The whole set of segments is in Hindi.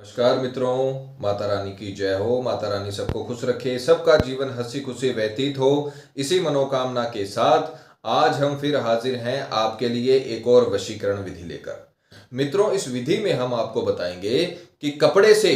नमस्कार मित्रों, माता रानी की जय हो। माता रानी सबको खुश रखे, सबका जीवन हंसी खुशी व्यतीत हो, इसी मनोकामना के साथ आज हम फिर हाजिर हैं आपके लिए एक और वशीकरण विधि लेकर। मित्रों, इस विधि में हम आपको बताएंगे कि कपड़े से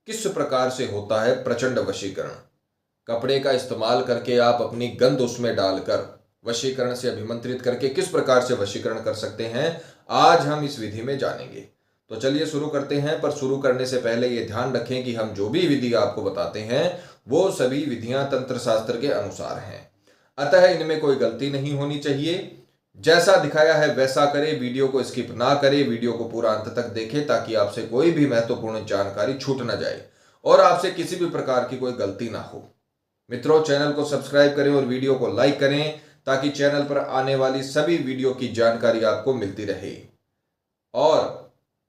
किस प्रकार से होता है प्रचंड वशीकरण। कपड़े का इस्तेमाल करके आप अपनी गंध उसमें डालकर वशीकरण से अभिमंत्रित करके किस प्रकार से वशीकरण कर सकते हैं, आज हम इस विधि में जानेंगे। तो चलिए शुरू करते हैं। पर शुरू करने से पहले ये ध्यान रखें कि हम जो भी विधि आपको बताते हैं वो सभी विधियां तंत्र शास्त्र के अनुसार हैं, अतः इनमें कोई गलती नहीं होनी चाहिए। जैसा दिखाया है वैसा करें, वीडियो को स्किप ना करें, वीडियो को पूरा अंत तक देखें ताकि आपसे कोई भी महत्वपूर्ण जानकारी छूट ना जाए और आपसे किसी भी प्रकार की कोई गलती ना हो। मित्रों, चैनल को सब्सक्राइब करें और वीडियो को लाइक करें ताकि चैनल पर आने वाली सभी वीडियो की जानकारी आपको मिलती रहे। और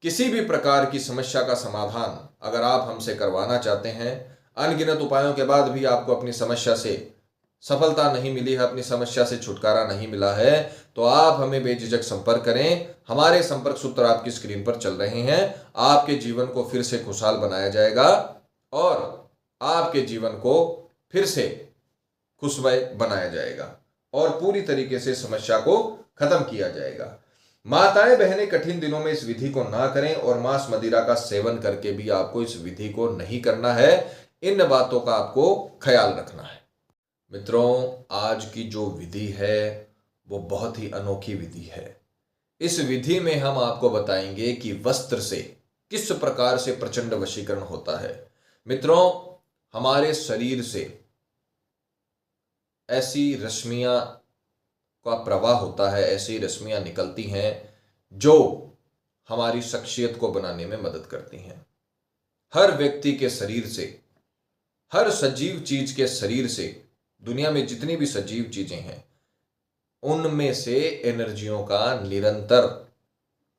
किसी भी प्रकार की समस्या का समाधान अगर आप हमसे करवाना चाहते हैं, अनगिनत उपायों के बाद भी आपको अपनी समस्या से सफलता नहीं मिली है, अपनी समस्या से छुटकारा नहीं मिला है, तो आप हमें बेझिझक संपर्क करें। हमारे संपर्क सूत्र आपकी स्क्रीन पर चल रहे हैं। आपके जीवन को फिर से खुशहाल बनाया जाएगा और आपके जीवन को फिर से खुशमय बनाया जाएगा और पूरी तरीके से समस्या को खत्म किया जाएगा। माताएं बहनें कठिन दिनों में इस विधि को ना करें और मांस मदिरा का सेवन करके भी आपको इस विधि को नहीं करना है। इन बातों का आपको ख्याल रखना है। मित्रों, आज की जो विधि है वो बहुत ही अनोखी विधि है। इस विधि में हम आपको बताएंगे कि वस्त्र से किस प्रकार से प्रचंड वशीकरण होता है। मित्रों, हमारे शरीर से ऐसी रश्मियां का प्रवाह होता है, ऐसी रश्मियां निकलती हैं जो हमारी शख्सियत को बनाने में मदद करती हैं। हर व्यक्ति के शरीर से, हर सजीव चीज के शरीर से, दुनिया में जितनी भी सजीव चीजें हैं उनमें से एनर्जियों का निरंतर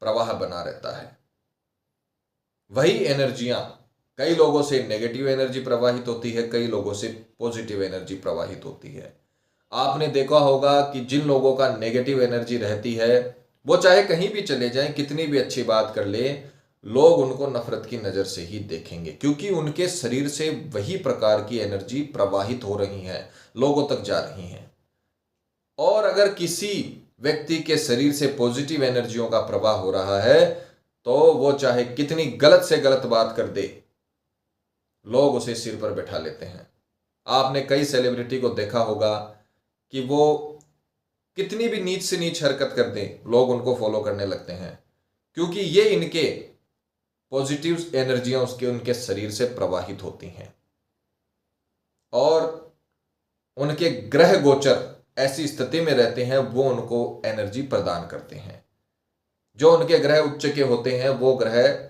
प्रवाह बना रहता है। वही एनर्जियां कई लोगों से नेगेटिव एनर्जी प्रवाहित होती है, कई लोगों से पॉजिटिव एनर्जी प्रवाहित होती है। आपने देखा होगा कि जिन लोगों का नेगेटिव एनर्जी रहती है वो चाहे कहीं भी चले जाएं, कितनी भी अच्छी बात कर ले, लोग उनको नफरत की नजर से ही देखेंगे, क्योंकि उनके शरीर से वही प्रकार की एनर्जी प्रवाहित हो रही है, लोगों तक जा रही हैं। और अगर किसी व्यक्ति के शरीर से पॉजिटिव एनर्जियों का प्रवाह हो रहा है तो वो चाहे कितनी गलत से गलत बात कर दे, लोग उसे सिर पर बैठा लेते हैं। आपने कई सेलिब्रिटी को देखा होगा कि वो कितनी भी नीच से नीच हरकत कर दें, लोग उनको फॉलो करने लगते हैं, क्योंकि ये इनके पॉजिटिव एनर्जियां उनके शरीर से प्रवाहित होती हैं और उनके ग्रह गोचर ऐसी स्थिति में रहते हैं, वो उनको एनर्जी प्रदान करते हैं। जो उनके ग्रह उच्च के होते हैं वो ग्रह,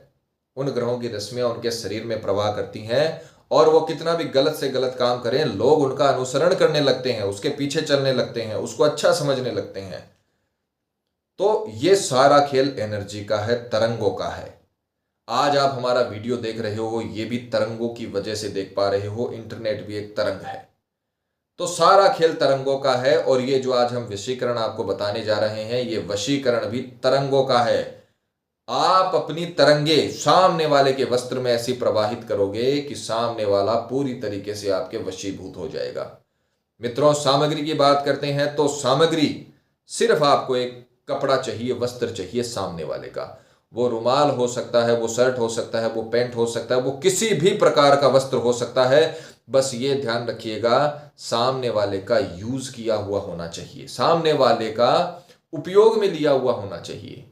उन ग्रहों की रश्मियां उनके शरीर में प्रवाह करती हैं और वो कितना भी गलत से गलत काम करें, लोग उनका अनुसरण करने लगते हैं, उसके पीछे चलने लगते हैं, उसको अच्छा समझने लगते हैं। तो ये सारा खेल एनर्जी का है, तरंगों का है। आज आप हमारा वीडियो देख रहे हो, ये भी तरंगों की वजह से देख पा रहे हो, इंटरनेट भी एक तरंग है। तो सारा खेल तरंगों का है और ये जो आज हम वशीकरण आपको बताने जा रहे हैं, ये वशीकरण भी तरंगों का है। आप अपनी तरंगे सामने वाले के वस्त्र में ऐसी प्रवाहित करोगे कि सामने वाला पूरी तरीके से आपके वशीभूत हो जाएगा। मित्रों, सामग्री की बात करते हैं तो सामग्री सिर्फ आपको एक कपड़ा चाहिए, वस्त्र चाहिए सामने वाले का। वो रुमाल हो सकता है, वो शर्ट हो सकता है, वो पैंट हो सकता है, वो किसी भी प्रकार का वस्त्र हो सकता है। बस ये ध्यान रखिएगा, सामने वाले का यूज किया हुआ होना चाहिए, सामने वाले का उपयोग में लिया हुआ होना चाहिए।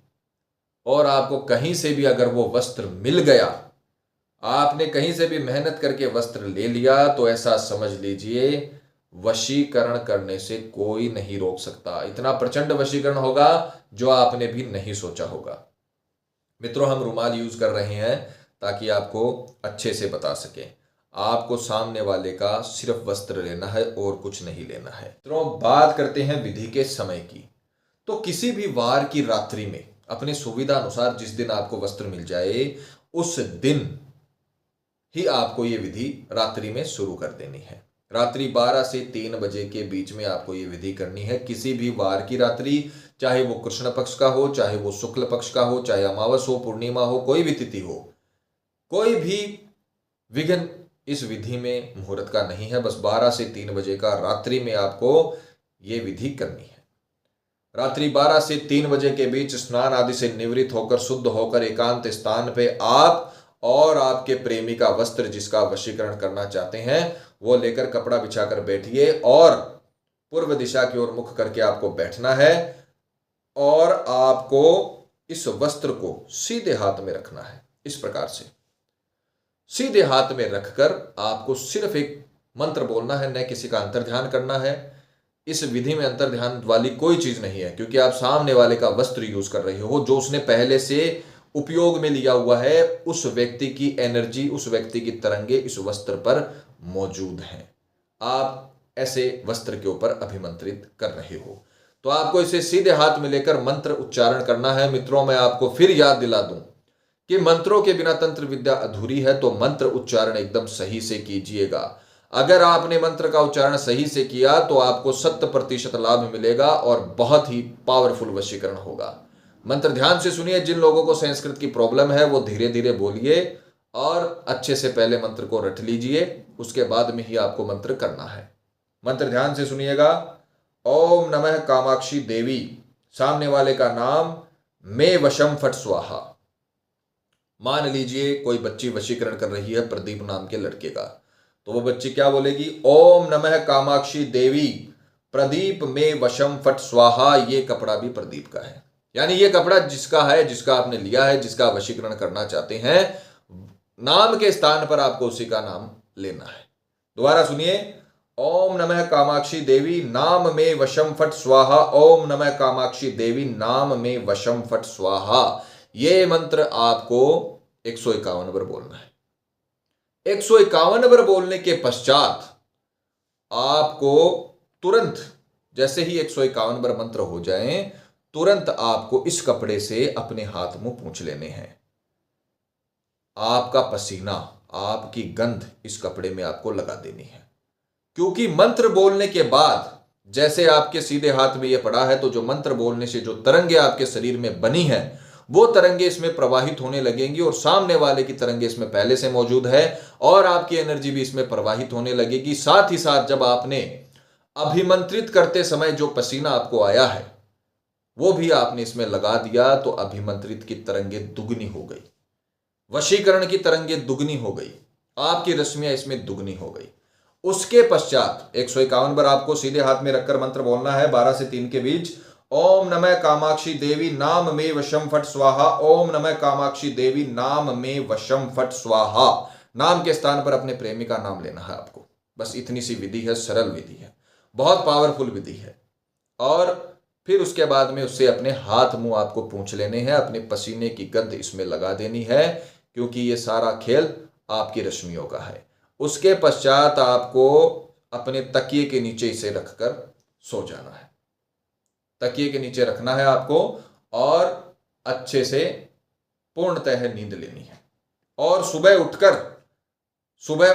और आपको कहीं से भी अगर वो वस्त्र मिल गया, आपने कहीं से भी मेहनत करके वस्त्र ले लिया, तो ऐसा समझ लीजिए वशीकरण करने से कोई नहीं रोक सकता। इतना प्रचंड वशीकरण होगा जो आपने भी नहीं सोचा होगा। मित्रों, हम रुमाल यूज कर रहे हैं ताकि आपको अच्छे से बता सके। आपको सामने वाले का सिर्फ वस्त्र लेना है और कुछ नहीं लेना है। मित्रों, बात करते हैं विधि के समय की। तो किसी भी वार की रात्रि में अपनी सुविधा अनुसार जिस दिन आपको वस्त्र मिल जाए, उस दिन ही आपको ये विधि रात्रि में शुरू कर देनी है। रात्रि 12 से 3 बजे के बीच में आपको ये विधि करनी है। किसी भी वार की रात्रि, चाहे वो कृष्ण पक्ष का हो, चाहे वो शुक्ल पक्ष का हो, चाहे अमावस हो, पूर्णिमा हो, कोई भी तिथि हो, कोई भी विघ्न इस विधि में मुहूर्त का नहीं है। बस 12 से 3 बजे का रात्रि में आपको ये विधि करनी है। रात्रि 12 से 3 बजे के बीच स्नान आदि से निवृत्त होकर शुद्ध होकर एकांत स्थान पे आप और आपके प्रेमी का वस्त्र जिसका वशीकरण करना चाहते हैं वो लेकर कपड़ा बिछाकर बैठिए और पूर्व दिशा की ओर मुख करके आपको बैठना है और आपको इस वस्त्र को सीधे हाथ में रखना है। इस प्रकार से सीधे हाथ में रखकर आपको सिर्फ एक मंत्र बोलना है, न किसी का अंतर ध्यान करना है। इस विधि में अंतर ध्यान वाली कोई चीज नहीं है, क्योंकि आप सामने वाले का वस्त्र यूज कर रहे हो, जो उसने पहले से उपयोग में लिया हुआ है। उस व्यक्ति की एनर्जी, उस व्यक्ति की तरंगे इस वस्त्र पर मौजूद हैं। आप ऐसे वस्त्र के ऊपर अभिमंत्रित कर रहे हो, तो आपको इसे सीधे हाथ में लेकर मंत्र उच्चारण करना है। मित्रों, मैं आपको फिर याद दिला दूं कि मंत्रों के बिना तंत्र विद्या अधूरी है, तो मंत्र उच्चारण एकदम सही से कीजिएगा। अगर आपने मंत्र का उच्चारण सही से किया तो आपको 100% लाभ मिलेगा और बहुत ही पावरफुल वशीकरण होगा। मंत्र ध्यान से सुनिए। जिन लोगों को संस्कृत की प्रॉब्लम है वो धीरे धीरे बोलिए और अच्छे से पहले मंत्र को रट लीजिए, उसके बाद में ही आपको मंत्र करना है। मंत्र ध्यान से सुनिएगा। ओम नमः कामाक्षी देवी, सामने वाले का नाम मे वशम फट स्वाहा। मान लीजिए कोई बच्ची वशीकरण कर रही है प्रदीप नाम के लड़के का, तो वो बच्ची क्या बोलेगी? ओम नमः कामाक्षी देवी प्रदीप में वशम फट स्वाहा। ये कपड़ा भी प्रदीप का है, यानी ये कपड़ा जिसका है, जिसका आपने लिया है, जिसका वशीकरण करना चाहते हैं, नाम के स्थान पर आपको उसी का नाम लेना है। दोबारा सुनिए। ओम नमः कामाक्षी देवी नाम में वशम फट स्वाहा। ओम नमः कामाक्षी देवी नाम में वशम फट स्वाहा। ये मंत्र आपको 151 बार बोलना है। 151 बार बोलने के पश्चात आपको तुरंत, जैसे ही 151 बार मंत्र हो जाए, तुरंत आपको इस कपड़े से अपने हाथ मुंह पोंछ लेने हैं। आपका पसीना, आपकी गंध इस कपड़े में आपको लगा देनी है, क्योंकि मंत्र बोलने के बाद जैसे आपके सीधे हाथ में यह पड़ा है, तो जो मंत्र बोलने से जो तरंगे आपके शरीर में बनी है वो तरंगे इसमें प्रवाहित होने लगेंगी और सामने वाले की तरंगे इसमें पहले से मौजूद है और आपकी एनर्जी भी इसमें प्रवाहित होने लगेगी। साथ ही साथ जब आपने अभिमंत्रित करते समय जो पसीना आपको आया है वो भी आपने इसमें लगा दिया, तो अभिमंत्रित की तरंगे दुगनी हो गई, वशीकरण की तरंगे दुगनी हो गई, आपकी रश्मियां इसमें दुगनी हो गई। उसके पश्चात 151 बार आपको सीधे हाथ में रखकर मंत्र बोलना है 12 से 3 के बीच। ओम नमः कामाक्षी देवी नाम में वशम फट स्वाहा। ओम नमः कामाक्षी देवी नाम में वशम फट स्वाहा। नाम के स्थान पर अपने प्रेमी का नाम लेना है आपको। बस इतनी सी विधि है, सरल विधि है, बहुत पावरफुल विधि है। और फिर उसके बाद में उससे अपने हाथ मुंह आपको पोंछ लेने हैं, अपने पसीने की गंध इसमें लगा देनी है, क्योंकि ये सारा खेल आपकी रश्मियों का है। उसके पश्चात आपको अपने तकिए के नीचे इसे रखकर सो जाना है। तकिए के नीचे रखना है आपको और अच्छे से पूर्णतः नींद लेनी है। और सुबह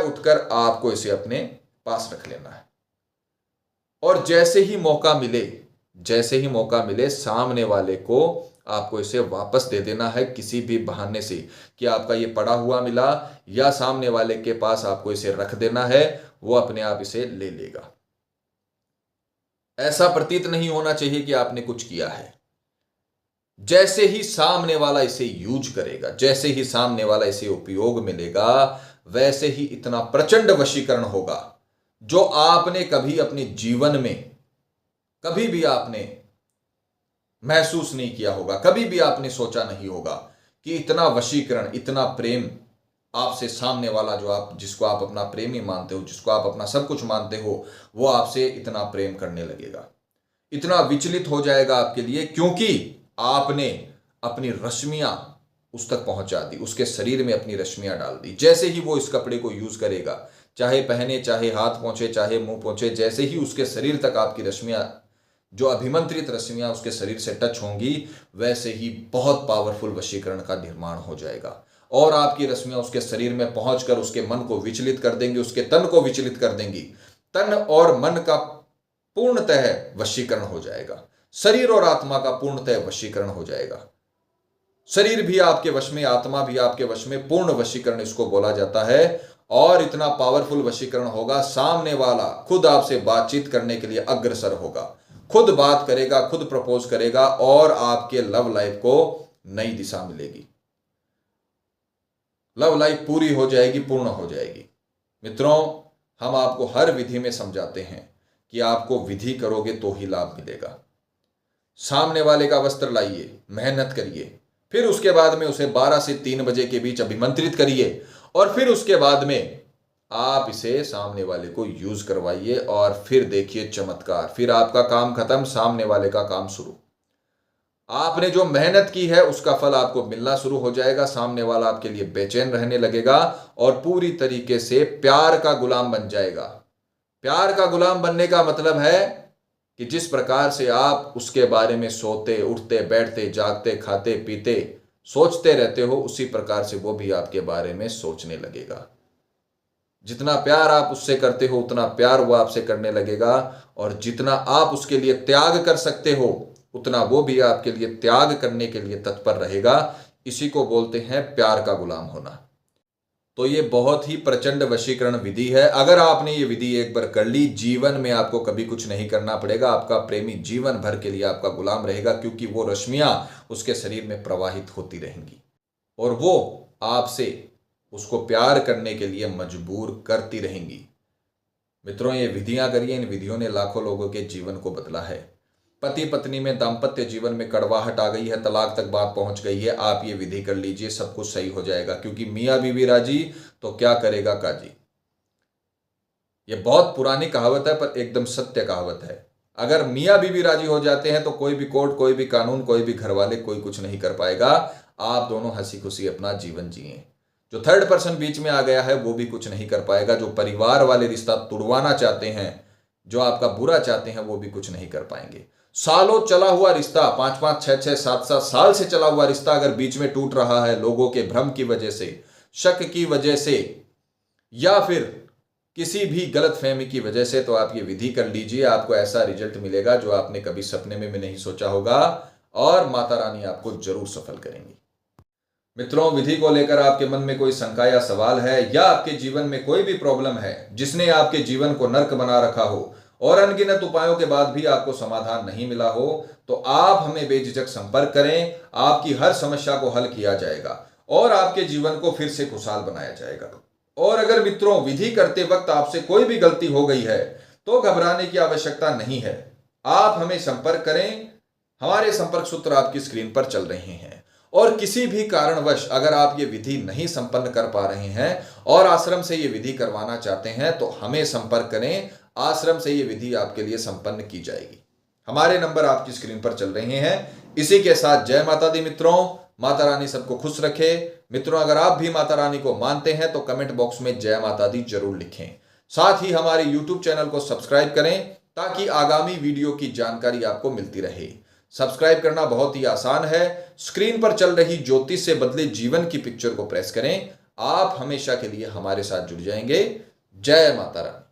उठकर आपको इसे अपने पास रख लेना है। और जैसे ही मौका मिले सामने वाले को आपको इसे वापस दे देना है, किसी भी बहाने से, कि आपका ये पड़ा हुआ मिला या सामने वाले के पास आपको इसे रख देना है, वो अपने आप इसे ले लेगा। ऐसा प्रतीत नहीं होना चाहिए कि आपने कुछ किया है। जैसे ही सामने वाला इसे यूज करेगा, जैसे ही सामने वाला इसे उपयोग में लेगा, वैसे ही इतना प्रचंड वशीकरण होगा जो आपने कभी अपने जीवन में कभी भी आपने महसूस नहीं किया होगा, कभी भी आपने सोचा नहीं होगा कि इतना वशीकरण, इतना प्रेम आपसे सामने वाला, जिसको आप अपना प्रेमी मानते हो, जिसको आप अपना सब कुछ मानते हो, वो आपसे इतना प्रेम करने लगेगा, इतना विचलित हो जाएगा आपके लिए, क्योंकि आपने अपनी रश्मियां उस तक पहुंचा दी, उसके शरीर में अपनी रश्मियां डाल दी। जैसे ही वो इस कपड़े को यूज करेगा, चाहे पहने, चाहे हाथ पहुंचे, चाहे मुंह पहुंचे, जैसे ही उसके शरीर तक आपकी रश्मियां, जो अभिमंत्रित रश्मियां उसके शरीर से टच होंगी, वैसे ही बहुत पावरफुल वशीकरण का निर्माण हो जाएगा और आपकी रश्मियां उसके शरीर में पहुंचकर उसके मन को विचलित कर देंगी, उसके तन को विचलित कर देंगी। तन और मन का पूर्णतः वशीकरण हो जाएगा, शरीर और आत्मा का पूर्णतः वशीकरण हो जाएगा। शरीर भी आपके वश में, आत्मा भी आपके वश में, पूर्ण वशीकरण इसको बोला जाता है। और इतना पावरफुल वशीकरण होगा, सामने वाला खुद आपसे बातचीत करने के लिए अग्रसर होगा, खुद बात करेगा, खुद प्रपोज करेगा और आपके लव लाइफ को नई दिशा मिलेगी, लव लाइफ पूरी हो जाएगी, पूर्ण हो जाएगी। मित्रों, हम आपको हर विधि में समझाते हैं कि आपको विधि करोगे तो ही लाभ मिलेगा। सामने वाले का वस्त्र लाइए, मेहनत करिए, फिर उसके बाद में उसे 12 से 3 बजे के बीच अभिमंत्रित करिए और फिर उसके बाद में आप इसे सामने वाले को यूज करवाइए और फिर देखिए चमत्कार। फिर आपका काम खत्म, सामने वाले का काम शुरू। आपने जो मेहनत की है उसका फल आपको मिलना शुरू हो जाएगा। सामने वाला आपके लिए बेचैन रहने लगेगा और पूरी तरीके से प्यार का गुलाम बन जाएगा। प्यार का गुलाम बनने का मतलब है कि जिस प्रकार से आप उसके बारे में सोते, उठते, बैठते, जागते, खाते, पीते, सोचते रहते हो, उसी प्रकार से वो भी आपके बारे में सोचने लगेगा। जितना प्यार आप उससे करते हो उतना प्यार वो आपसे करने लगेगा और जितना आप उसके लिए त्याग कर सकते हो उतना वो भी आपके लिए त्याग करने के लिए तत्पर रहेगा। इसी को बोलते हैं प्यार का गुलाम होना। तो ये बहुत ही प्रचंड वशीकरण विधि है। अगर आपने ये विधि एक बार कर ली, जीवन में आपको कभी कुछ नहीं करना पड़ेगा। आपका प्रेमी जीवन भर के लिए आपका गुलाम रहेगा, क्योंकि वो रश्मियां उसके शरीर में प्रवाहित होती रहेंगी और वो आपसे उसको प्यार करने के लिए मजबूर करती रहेंगी। मित्रों, ये विधियां करिए। इन विधियों ने लाखों लोगों के जीवन को बदला है। पति पत्नी में, दाम्पत्य जीवन में कड़वाहट आ गई है, तलाक तक बात पहुंच गई है, आप ये विधि कर लीजिए, सब कुछ सही हो जाएगा। क्योंकि मियाँ बीवी राजी तो क्या करेगा काजी। ये बहुत पुरानी कहावत है पर एकदम सत्य कहावत है। अगर मियाँ बीवी राजी हो जाते हैं तो कोई भी कोर्ट, कोई भी कानून, कोई भी घर वाले, कोई कुछ नहीं कर पाएगा। आप दोनों हंसी खुशी अपना जीवन जिए। जो थर्ड पर्सन बीच में आ गया है वो भी कुछ नहीं कर पाएगा। जो परिवार वाले रिश्ता तुड़वाना चाहते हैं, जो आपका बुरा चाहते हैं, वो भी कुछ नहीं कर पाएंगे। सालों चला हुआ रिश्ता, 5-5, 6-6, 7-7 साल से चला हुआ रिश्ता अगर बीच में टूट रहा है लोगों के भ्रम की वजह से, शक की वजह से या फिर किसी भी गलत फहमी की वजह से, तो आप ये विधि कर लीजिए। आपको ऐसा रिजल्ट मिलेगा जो आपने कभी सपने में भी नहीं सोचा होगा और माता रानी आपको जरूर सफल करेंगी। मित्रों, विधि को लेकर आपके मन में कोई शंका या सवाल है या आपके जीवन में कोई भी प्रॉब्लम है जिसने आपके जीवन को नर्क बना रखा हो और अनगिनत उपायों के बाद भी आपको समाधान नहीं मिला हो, तो आप हमें बेझिझक संपर्क करें। आपकी हर समस्या को हल किया जाएगा और आपके जीवन को फिर से खुशहाल बनाया जाएगा। और अगर मित्रों विधि करते वक्त आपसे कोई भी गलती हो गई है तो घबराने की आवश्यकता नहीं है। आप हमें संपर्क करें। हमारे संपर्क सूत्र आपकी स्क्रीन पर चल रहे हैं। और किसी भी कारणवश अगर आप ये विधि नहीं संपन्न कर पा रहे हैं और आश्रम से ये विधि करवाना चाहते हैं तो हमें संपर्क करें। आश्रम से ये विधि आपके लिए संपन्न की जाएगी। हमारे नंबर आपकी स्क्रीन पर चल रहे हैं। इसी के साथ जय माता दी मित्रों। माता रानी सबको खुश रखे। मित्रों, अगर आप भी माता रानी को मानते हैं तो कमेंट बॉक्स में जय माता दी जरूर लिखें। साथ ही हमारे यूट्यूब चैनल को सब्सक्राइब करें ताकि आगामी वीडियो की जानकारी आपको मिलती रहे। सब्सक्राइब करना बहुत ही आसान है। स्क्रीन पर चल रही ज्योतिष से बदले जीवन की पिक्चर को प्रेस करें। आप हमेशा के लिए हमारे साथ जुड़ जाएंगे। जय माता रानी।